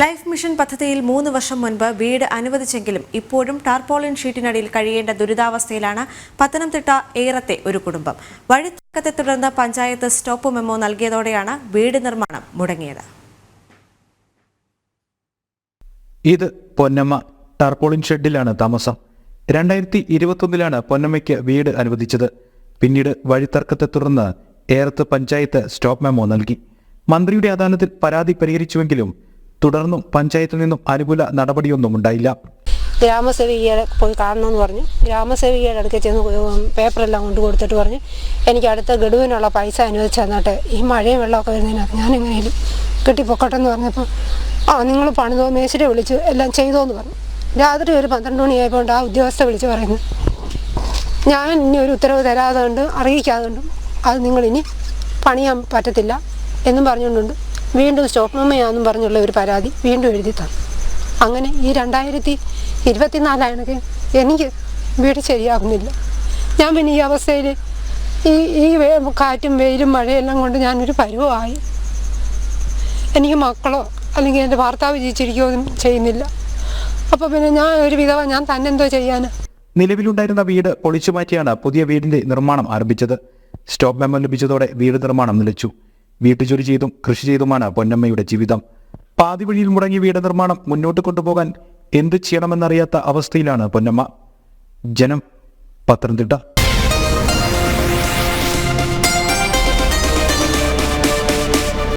Life mission പദ്ധതിയിൽ 3 വർഷം മുൻപ് വീട് അനുവദിച്ചെങ്കിലും ഇപ്പോഴും ടാർപോളിൻ ഷീറ്റിനടിയിൽ കഴിയേണ്ട ദുരിതാവസ്ഥയിലാണ് പത്തനംതിട്ട ഏറത്തെ ഒരു കുടുംബം. വഴിത്തർക്കത്തെ തുടർന്ന് പഞ്ചായത്ത് സ്റ്റോപ്പ് മെമ്മോ നൽകിയതോടെയാണ് വീട് നിർമ്മാണം മുടങ്ങിയത്. ഇത് പൊന്നമ്മ ടാർപോളിൻ ഷെഡിലാണ് താമസം. 2021 പൊന്നമ്മയ്ക്ക് വീട് അനുവദിച്ചത്. പിന്നീട് വഴിത്തർക്കത്തെ തുടർന്ന് ഏറത്ത് പഞ്ചായത്ത് സ്റ്റോപ്പ് മെമ്മോ നൽകി. മന്ത്രിയുടെ അദാലത്തിൽ പരാതി പരിഹരിച്ചുവെങ്കിലും തുടർന്നും പഞ്ചായത്തിൽ നിന്നും അനുകൂല നടപടിയൊന്നും ഉണ്ടായില്ല. ഗ്രാമസേവികയെ പോയി കാണണമെന്ന് പറഞ്ഞു. ഗ്രാമസേവികയുടെ അടുക്കൽ ചെന്ന് പേപ്പറെല്ലാം കൊണ്ടു കൊടുത്തിട്ട് പറഞ്ഞു, എനിക്ക് അടുത്ത ഗഡുവിനുള്ള പൈസ അനുവദിച്ച് തന്നിട്ട് ഈ മഴയും വെള്ളമൊക്കെ വരുന്നതിനകത്ത് ഞാൻ എങ്ങനെയും കെട്ടിപ്പൊക്കട്ടെ എന്ന് പറഞ്ഞപ്പോൾ നിങ്ങൾ പണിതോ മേശിരെ വിളിച്ച് എല്ലാം ചെയ്തോന്ന് പറഞ്ഞു. രാത്രി ഒരു 12 മണിയായപ്പോൾ ആ ഉദ്യോഗസ്ഥ വിളിച്ച് പറയുന്നു, ഞാൻ ഇനി ഒരു ഉത്തരവ് തരാതെ കൊണ്ട് അറിയിക്കാതെ കൊണ്ടും അത് നിങ്ങളിനി പണിയാൻ പറ്റത്തില്ല എന്നും പറഞ്ഞുകൊണ്ടുണ്ട്. വീണ്ടും സ്റ്റോപ്പ് മെമ്മോയാണെന്നും പറഞ്ഞുള്ള ഒരു പരാതി വീണ്ടും എഴുതി തന്നു. അങ്ങനെ ഈ 2024 എനിക്ക് വീട് ശരിയാകുന്നില്ല. ഞാൻ പിന്നെ ഈ അവസ്ഥയിൽ ഈ കാറ്റും വെയിലും മഴയെല്ലാം കൊണ്ട് ഞാനൊരു പരുവമായി. എനിക്ക് മക്കളോ അല്ലെങ്കിൽ എൻ്റെ ഭർത്താവ് ജീവിച്ചിരിക്കുകയൊന്നും ചെയ്യുന്നില്ല. അപ്പോൾ പിന്നെ ഞാൻ ഒരു വിധവ, ഞാൻ തന്നെ എന്തോ ചെയ്യാൻ. നിലവിലുണ്ടായിരുന്ന വീട് പൊളിച്ചു മാറ്റിയാണ് പുതിയ വീടിന്റെ നിർമ്മാണം ആരംഭിച്ചത്. സ്റ്റോപ്പ് മെമ്മോ ലഭിച്ചതോടെ വീട് നിർമ്മാണം നിലച്ചു. വീട്ടുജോലി ചെയ്തും കൃഷി ചെയ്തുമാണ് പൊന്നമ്മയുടെ ജീവിതം. പാതി വഴിയിൽ മുടങ്ങിയ വീട് നിർമ്മാണം മുന്നോട്ട് കൊണ്ടുപോകാൻ എന്ത് ചെയ്യണമെന്നറിയാത്ത അവസ്ഥയിലാണ് പൊന്നമ്മ. ജനം, പത്തനംതിട്ട.